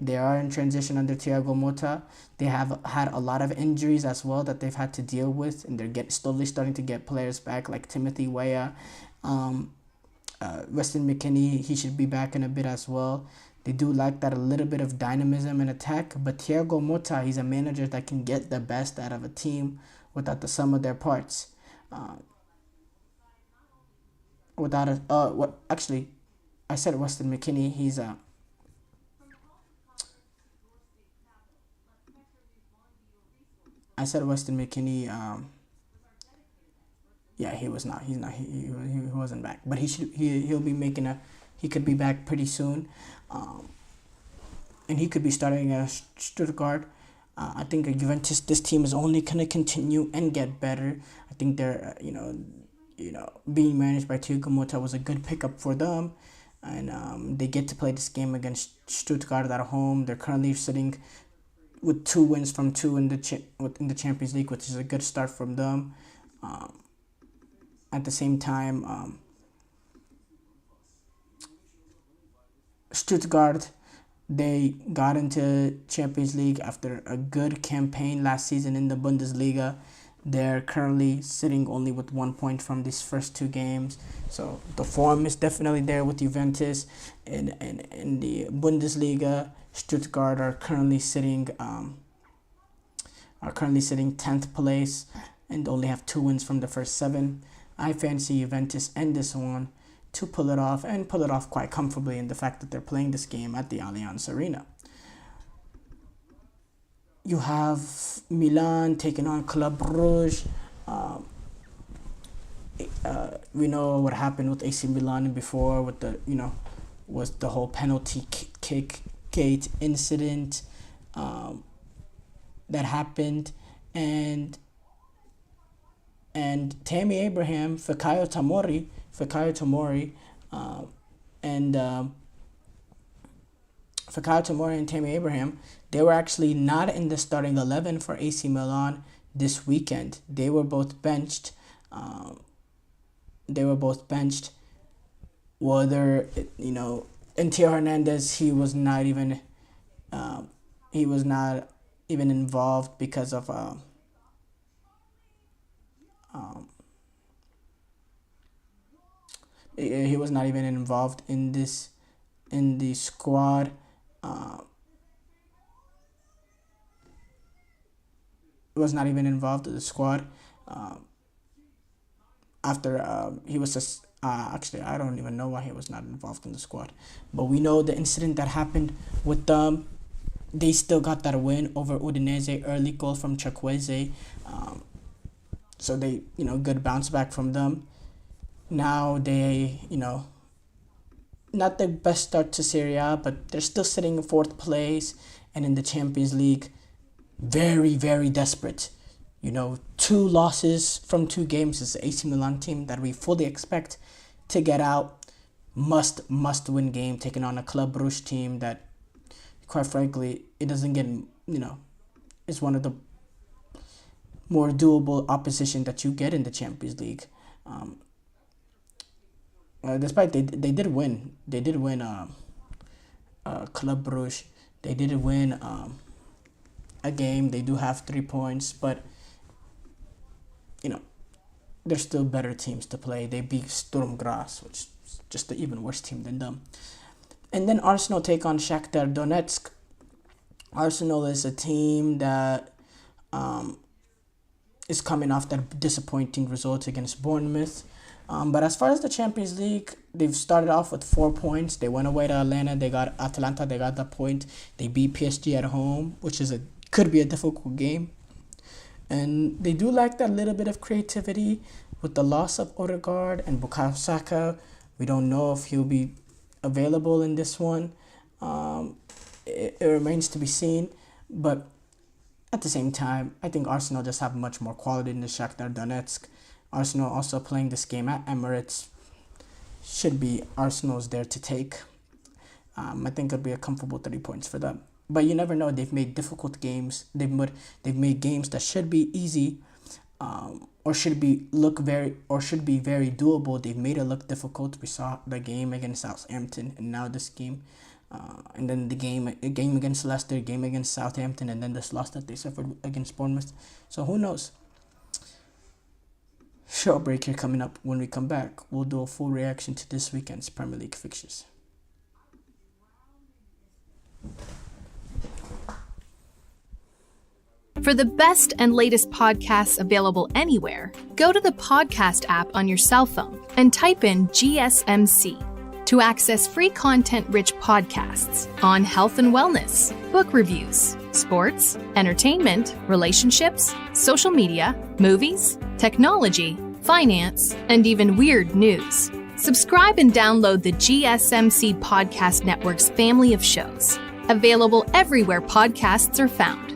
They are in transition under Thiago Motta. They have had a lot of injuries as well that they've had to deal with, and they're slowly starting to get players back like Timothy Weah, Weston McKennie. He should be back in a bit as well. They do like that a little bit of dynamism in attack, but Thiago Motta, he's a manager that can get the best out of a team without the sum of their parts. I said Weston McKennie. He's I said Weston McKennie. Yeah, he was not. He's not. He wasn't back. But he'll be making a. He could be back pretty soon, and he could be starting at Stuttgart. I think at Juventus, this team is only gonna continue and get better. I think they're being managed by Thiago Motta was a good pickup for them, and they get to play this game against Stuttgart at home. They're currently sitting with 2 wins from 2 in the Champions League, which is a good start from them. At the same time, Stuttgart, they got into Champions League after a good campaign last season in the Bundesliga. They're currently sitting only with 1 point from these first 2 games. So the form is definitely there with Juventus. In the Bundesliga, Stuttgart are currently sitting 10th place and only have 2 wins from the first 7. I fancy Juventus and this one to pull it off, and pull it off quite comfortably in the fact that they're playing this game at the Allianz Arena. You have Milan taking on Club Brugge. We know what happened with AC Milan before with was the whole penalty kick gate incident that happened, and Tammy Abraham, Fikayo Tomori, and Tammy Abraham, they were actually not in the starting 11 for AC Milan this weekend. They were both benched. Whether and Theo Hernandez, he was not even involved because of he was not even involved in the squad. Was not even involved in the squad after he was just actually, I don't even know why he was not involved in the squad, but we know the incident that happened with them. They still got that win over Udinese, early goal from Chukwueze. So they, good bounce back from them. Now they, not their best start to Serie A, but they're still sitting in 4th place, and in the Champions League, very, very desperate. 2 losses from 2 games is the AC Milan team that we fully expect to get out. Must win game, taking on a Club Brugge team that, quite frankly, it doesn't get, is one of the more doable opposition that you get in the Champions League. Despite they did win Club Brugge, they did win a game. They do have 3 points, but there's still better teams to play. They beat Sturm Graz, which is just an even worse team than them. And then Arsenal take on Shakhtar Donetsk. Arsenal is a team that is coming off that disappointing result against Bournemouth. But as far as the Champions League, they've started off with 4 points. They went away to Atlanta. They got that point. They beat PSG at home, which could be a difficult game. And they do lack that little bit of creativity with the loss of Odegaard and Bukayo Saka. We don't know if he'll be available in this one. It remains to be seen. But at the same time, I think Arsenal just have much more quality than the Shakhtar Donetsk. Arsenal also playing this game at Emirates. Should be Arsenal's there to take. I think it'll be a comfortable 30 points for them. But you never know. They've made difficult games. They've made games that should be easy. or should be very doable. They've made it look difficult. We saw the game against Southampton, and now this game, and then a game against Leicester, game against Southampton, and then this loss that they suffered against Bournemouth. So who knows? Short break here coming up. When we come back, we'll do a full reaction to this weekend's Premier League fixtures. For the best and latest podcasts available anywhere, go to the podcast app on your cell phone and type in GSMC to access free content-rich podcasts on health and wellness, book reviews, sports, entertainment, relationships, social media, movies, technology, finance, and even weird news. Subscribe and download the GSMC Podcast Network's family of shows, available everywhere podcasts are found.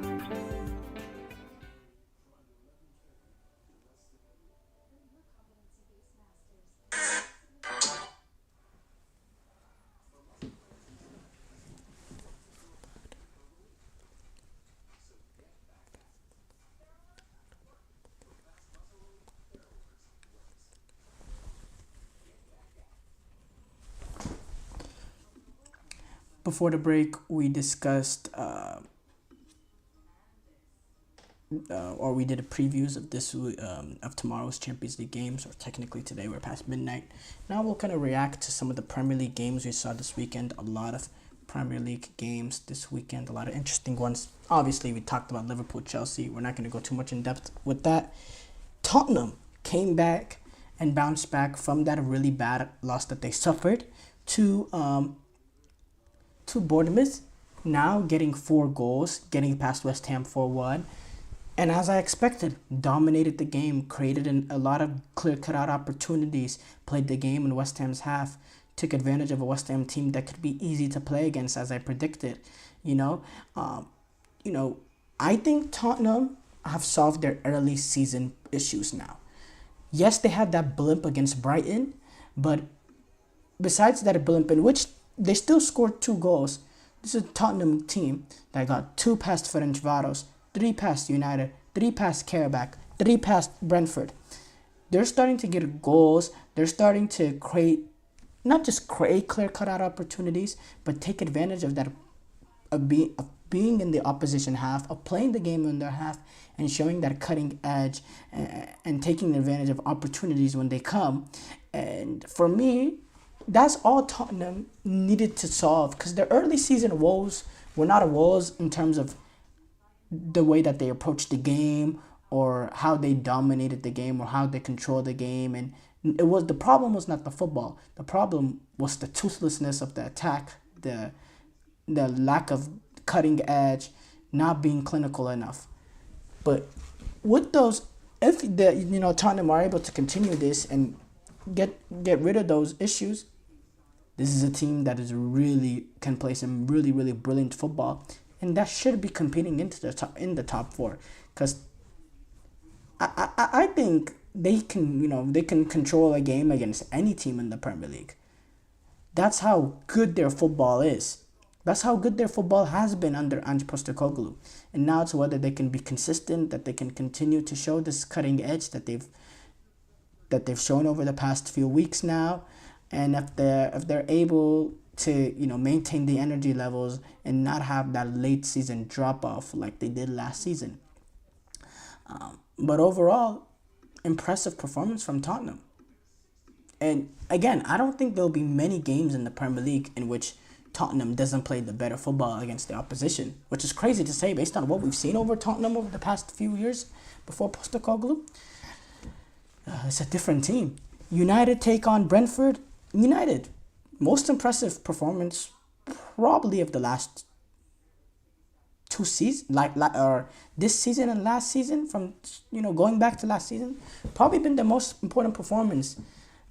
Before the break, we discussed, or we did a previews of of tomorrow's Champions League games, or technically today we're past midnight. Now we'll kind of react to some of the Premier League games we saw this weekend. A lot of Premier League games this weekend, a lot of interesting ones. Obviously, we talked about Liverpool, Chelsea. We're not going to go too much in depth with that. Tottenham came back and bounced back from that really bad loss that they suffered to Bournemouth, now getting 4 goals, getting past West Ham 4-1. And as I expected, dominated the game, created a lot of clear-cut out opportunities, played the game in West Ham's half, took advantage of a West Ham team that could be easy to play against, as I predicted. I think Tottenham have solved their early season issues now. Yes, they had that blimp against Brighton, but besides that blimp, in which they still scored 2 goals. This is a Tottenham team that got 2 past Ferencváros, 3 past United, 3 past Karabakh, 3 past Brentford. They're starting to get goals. They're starting to not just create clear-cut out opportunities, but take advantage of that, of being in the opposition half, of playing the game in their half, and showing that cutting edge and taking advantage of opportunities when they come. And for me, that's all Tottenham needed to solve, because their early season woes were not woes in terms of the way that they approached the game or how they dominated the game or how they controlled the game. And the problem was not the football. The problem was the toothlessness of the attack, the lack of cutting edge, not being clinical enough. But with those, if Tottenham are able to continue this and get rid of those issues, this is a team that can play some really, really brilliant football, and that should be competing in the top 4. Because I think they can control a game against any team in the Premier League. That's how good their football is. That's how good their football has been under Ange Postecoglou. And now it's whether they can be consistent, that they can continue to show this cutting edge that they've shown over the past few weeks now. And if they're able to maintain the energy levels and not have that late season drop off like they did last season. But overall, impressive performance from Tottenham. And again, I don't think there'll be many games in the Premier League in which Tottenham doesn't play the better football against the opposition, which is crazy to say based on what we've seen over Tottenham over the past few years before Postecoglou. It's a different team. United take on Brentford. United, most impressive performance probably of the last 2 seasons, or this season and last season, from going back to last season, probably been the most important performance.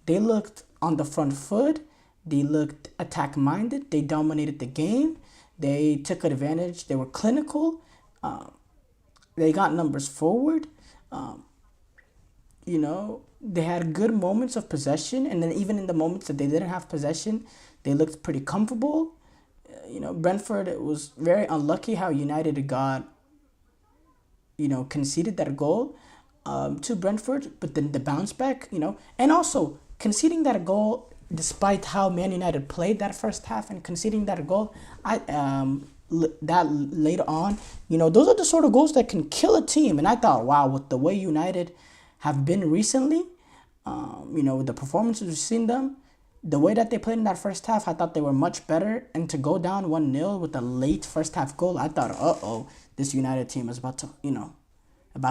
They looked on the front foot. They looked attack-minded. They dominated the game. They took advantage. They were clinical. They got numbers forward. They had good moments of possession, and then even in the moments that they didn't have possession, they looked pretty comfortable. Brentford, it was very unlucky how United got, conceded that goal. to Brentford, but then the bounce back, and also conceding that goal, despite how Man United played that first half, and conceding that goal, that later on, those are the sort of goals that can kill a team. And I thought, wow, with the way United have been recently, with the performances we've seen them, the way that they played in that first half, I thought they were much better. And to go down 1-0 with a late first half goal, I thought, this United team is about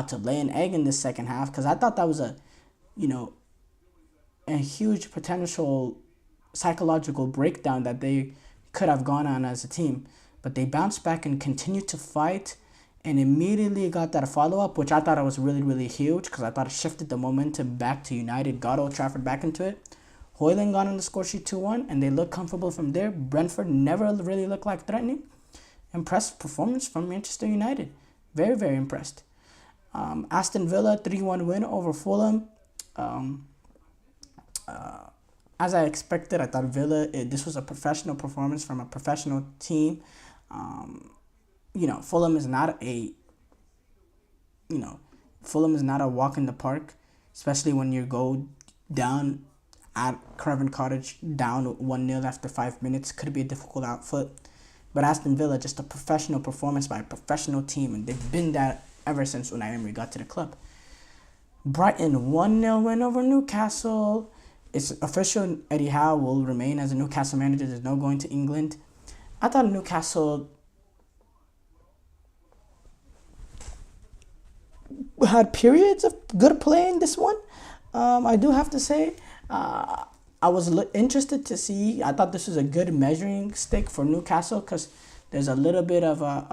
to lay an egg in this second half, because I thought that was a huge potential psychological breakdown that they could have gone on as a team. But they bounced back and continued to fight, and immediately got that follow-up, which I thought it was really, really huge, because I thought it shifted the momentum back to United, got Old Trafford back into it. Højlund got on the score sheet 2-1, and they looked comfortable from there. Brentford never really looked like threatening. Impressive performance from Manchester United. Very, very impressed. Aston Villa, 3-1 win over Fulham. As I expected, I thought Villa, this was a professional performance from a professional team. Fulham is not a walk in the park, especially when you go down at Craven Cottage, down 1-0 after 5 minutes. Could be a difficult outfit. But Aston Villa, just a professional performance by a professional team, and they've been that ever since Unai Emery got to the club. Brighton, 1-0 win over Newcastle. It's official, Eddie Howe will remain as a Newcastle manager. There's no going to England. I thought Newcastle had periods of good play in this one. I do have to say, I was interested to see. I thought this was a good measuring stick for Newcastle, because there's a little bit of a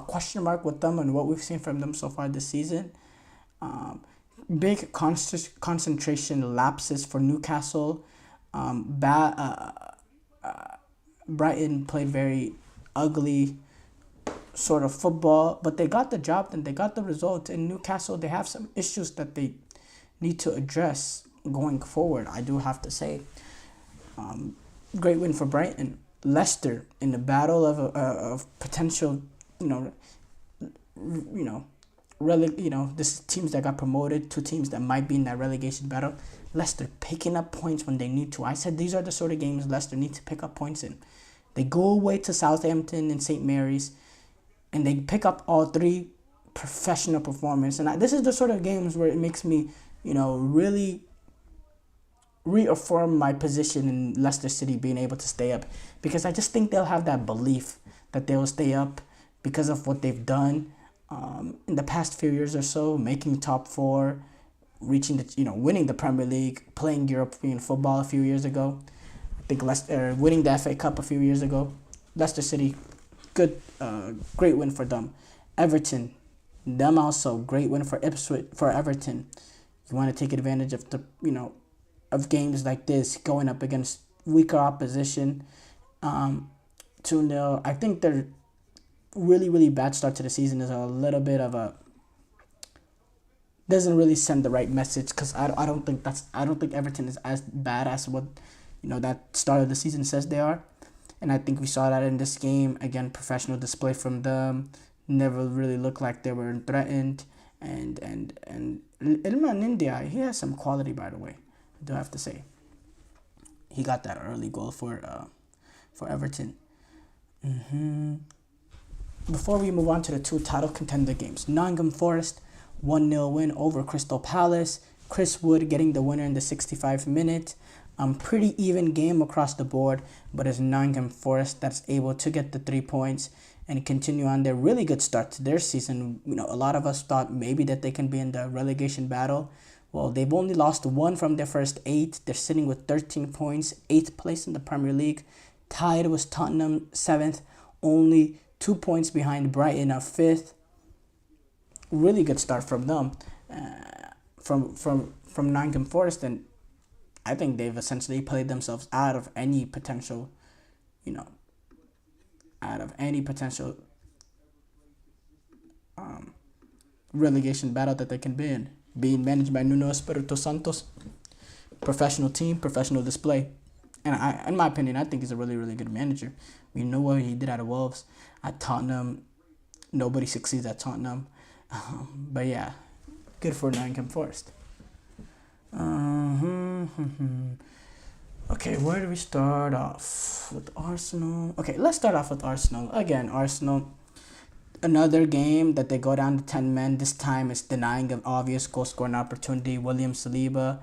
question mark with them and what we've seen from them so far this season. Big concentration lapses for Newcastle. Brighton played very ugly sort of football, but they got the job done. They got the result. In Newcastle, they have some issues that they need to address going forward, I do have to say. Great win for Brighton. Leicester, in the battle of potential, this is teams that got promoted, two teams that might be in that relegation battle. Leicester picking up points when they need to. I said these are the sort of games Leicester need to pick up points in. They go away to Southampton and St. Mary's, and they pick up all three professional performance. And this is the sort of games where it makes me, really reaffirm my position in Leicester City being able to stay up, because I just think they'll have that belief that they will stay up because of what they've done in the past few years or so, making top four, reaching winning the Premier League, playing European football a few years ago. I think winning the FA Cup a few years ago. Leicester City, good, great win for them. Everton, them also great win for Everton. You want to take advantage of the of games like this, going up against weaker opposition. 2-0. I think their really, really bad start to the season is a little bit of doesn't really send the right message, because I don't think Everton is as bad as what that start of the season says they are. And I think we saw that in this game. Again, professional display from them. Never really looked like they were threatened. And Ilman India, he has some quality, by the way. I do have to say. He got that early goal for Everton. Before we move on to the two title contender games, Nottingham Forest 1-0 win over Crystal Palace. Chris Wood getting the winner in the 65th minute. Pretty even game across the board, but it's Nottingham Forest that's able to get the 3 points and continue on their really good start to their season. A lot of us thought maybe that they can be in the relegation battle. Well, they've only lost one from their first 8. They're sitting with 13 points, 8th place in the Premier League. Tied with Tottenham 7th, only 2 points behind Brighton of 5th. Really good start from them, from Nottingham Forest, and I think they've essentially played themselves out of any potential, relegation battle that they can be in. Being managed by Nuno Espirito Santos, professional team, professional display. And in my opinion, I think he's a really, really good manager. We know what he did at Wolves, at Tottenham. nobody succeeds at Tottenham. But yeah, good for Nottingham Forest. Okay, where do we start off? With Arsenal? Okay, let's start off with Arsenal. Again, Arsenal, another game that they go down to 10 men. This time it's denying an obvious goal scoring opportunity. William Saliba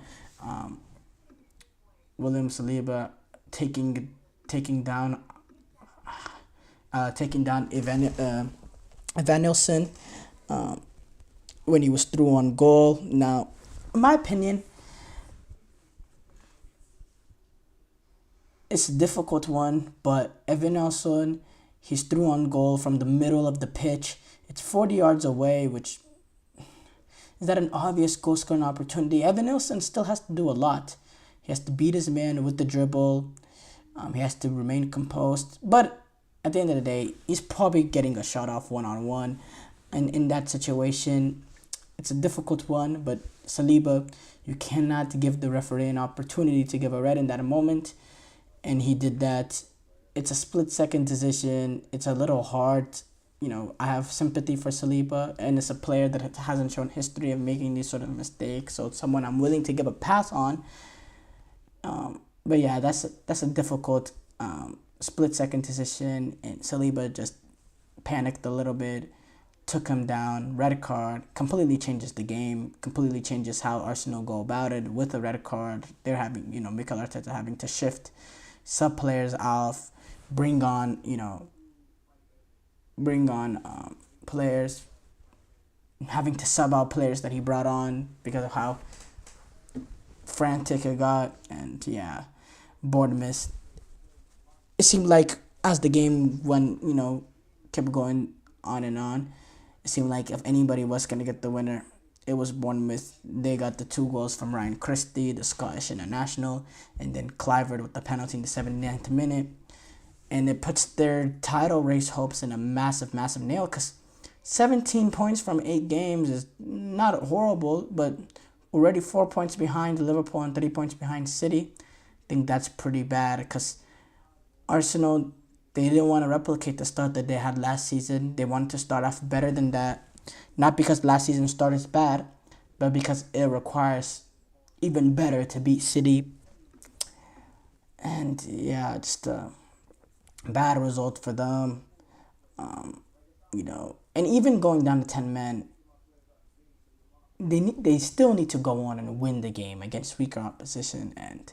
taking down Evanilson when he was through on goal. Now, in my opinion, it's a difficult one, but Evanilson, he's through on goal from the middle of the pitch. It's 40 yards away, which is that an obvious goal scoring opportunity. Evanilson still has to do a lot. He has to beat his man with the dribble. He has to remain composed. But at the end of the day, he's probably getting a shot off one-on-one. And in that situation, it's a difficult one. But Saliba, you cannot give the referee an opportunity to give a red in that moment. And he did that. It's a split-second decision. It's a little hard. I have sympathy for Saliba, and it's a player that hasn't shown history of making these sort of mistakes. So it's someone I'm willing to give a pass on. But yeah, that's a difficult split-second decision, and Saliba just panicked a little bit, took him down, red card, completely changes the game, completely changes how Arsenal go about it with a red card. They're having, Mikel Arteta having to shift sub players off, bring on players, having to sub out players that he brought on because of how frantic it got. And yeah, Bournemouth, it seemed like as the game went, kept going on and on, it seemed like if anybody was going to get the winner, it was Bournemouth. They got the 2 goals from Ryan Christie, the Scottish international, and then Clivert with the penalty in the 79th minute. And it puts their title race hopes in a massive, massive nail, because 17 points from 8 games is not horrible, but already 4 points behind Liverpool and 3 points behind City. I think that's pretty bad, because Arsenal, they didn't want to replicate the start that they had last season. They wanted to start off better than that. Not because last season's start is bad, but because it requires even better to beat City. And yeah, just a bad result for them. And even going down to 10 men, they still need to go on and win the game against weaker opposition. And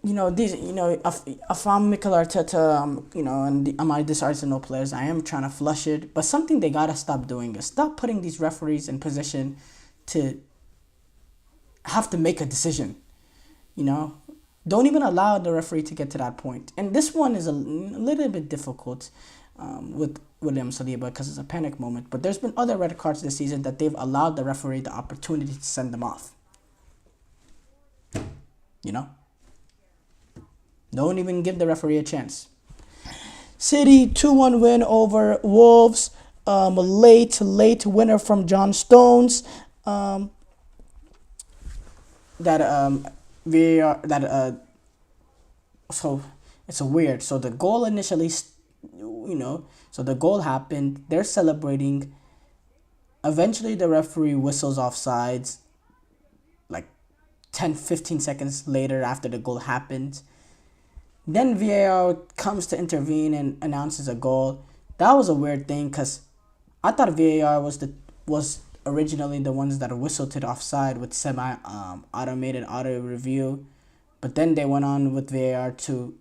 if I'm Mikel Arteta, and I'm this Arsenal players, I am trying to flush it. But something they gotta stop doing is stop putting these referees in position to have to make a decision. Don't even allow the referee to get to that point. And this one is a little bit difficult with William Saliba because it's a panic moment. But there's been other red cards this season that they've allowed the referee the opportunity to send them off. Don't even give the referee a chance. City 2-1 win over Wolves. Late winner from John Stones. So it's a weird. So the goal initially, so the goal happened. They're celebrating. Eventually, the referee whistles offsides. Like 10-15 seconds later, after the goal happened. Then VAR comes to intervene and announces a goal. That was a weird thing, because I thought VAR was originally the ones that whistled it offside with semi-automated auto review. But then they went on with VAR to,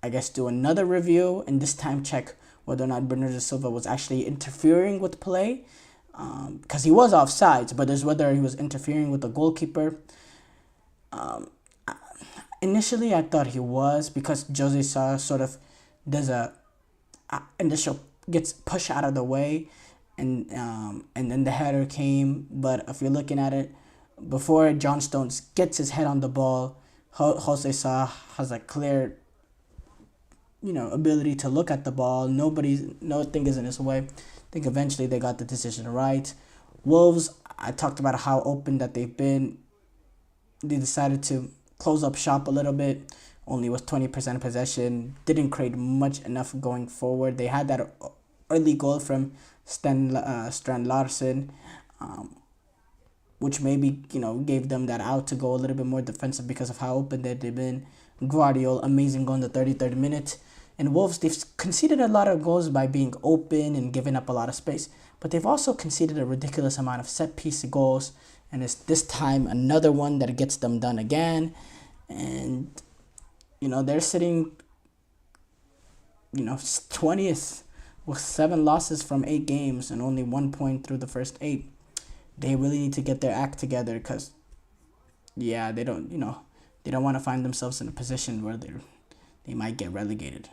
I guess, do another review, and this time check whether or not Bernardo Silva was actually interfering with play. Because he was offsides, but there's whether he was interfering with the goalkeeper. Initially, I thought he was, because Jose Sa sort of does initial gets pushed out of the way, and then the header came. But if you're looking at it, before John Stones gets his head on the ball, Jose Sa has a clear, ability to look at the ball. Nothing is in his way. I think eventually they got the decision right. Wolves, I talked about how open that they've been. They decided to close up shop a little bit, only with 20% possession, didn't create much enough going forward. They had that early goal from Strand Larsen, which maybe, gave them that out to go a little bit more defensive because of how open they've been. Guardiola, amazing goal in the 33rd minute. And Wolves, they've conceded a lot of goals by being open and giving up a lot of space. But they've also conceded a ridiculous amount of set-piece goals. And it's this time another one that gets them done again. And, they're sitting, 20th with 7 losses from 8 games and only 1 point through the first 8. They really need to get their act together because, they don't want to find themselves in a position where they might get relegated.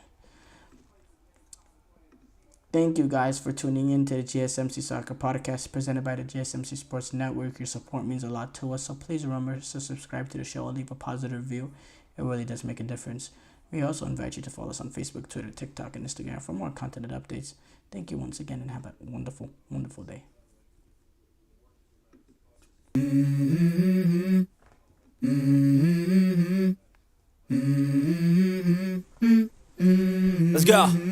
Thank you guys for tuning in to the GSMC Soccer Podcast presented by the GSMC Sports Network. Your support means a lot to us, so please remember to subscribe to the show and leave a positive review. It really does make a difference. We also invite you to follow us on Facebook, Twitter, TikTok, and Instagram for more content and updates. Thank you once again and have a wonderful, wonderful day. Let's go.